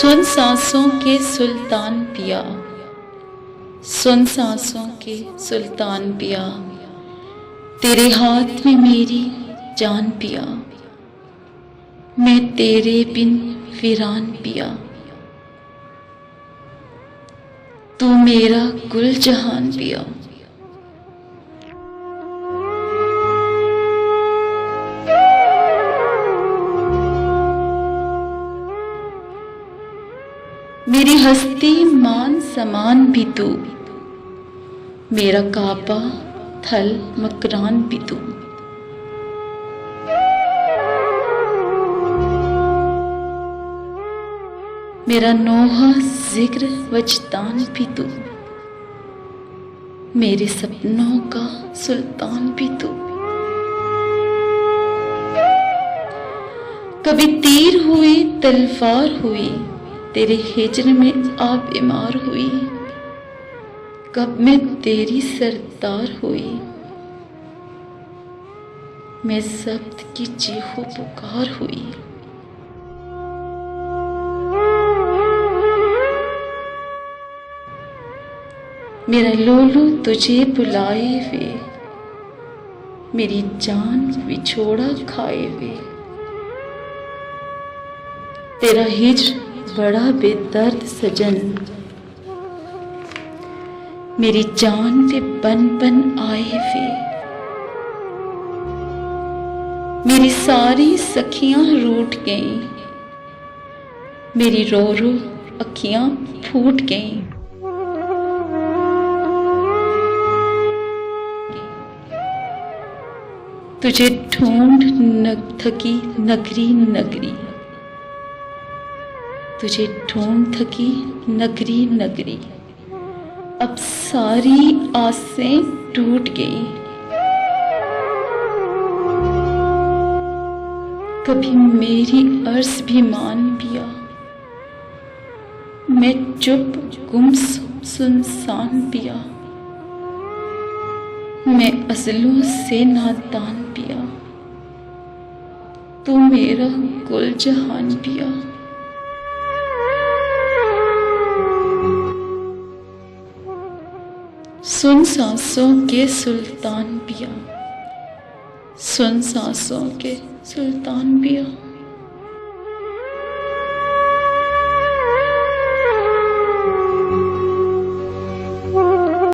सुन सांसों के सुल्तान पिया, सुन सांसों के सुल्तान पिया, तेरे हाथ में मेरी जान पिया, मैं तेरे बिन वीरान पिया, तू मेरा गुल जहान पिया। मेरी हस्ती मान समान भी तू, मेरा काबा थल मकरान भी तू, मेरा नोहा जिक्र वजदान भी तू, मेरे सपनों का सुल्तान भी तू। कभी तीर हुई तलवार हुई, तेरे हिजर में आ बीमार हुई, कब मैं तेरी सरदार हुई, मैं जब्त की चीखों पुकार हुई। मेरा लोलू तुझे बुलाए वे, मेरी जान विछोड़ा खाए वे, तेरा हिज्र बड़ा बेदर्द सजन, मेरी जान पे बन बन आए वे, मेरी सारी सखियां रूठ गईं, मेरी रो रो अखियां फूट गईं। तुझे ढूंढ न थकी नगरी नगरी, तुझे ढूंढ थकी नगरी नगरी, अब सारी आसें टूट गई। कभी मेरी अर्ज भी मान पिया, मैं चुप गुम सुनसान पिया, मैं अज़लों से नादान पिया, तू मेरा गुल जहान पिया। सुन सांसों के सुल्तान पिया, सुन सांसों के सुल्तान पिया।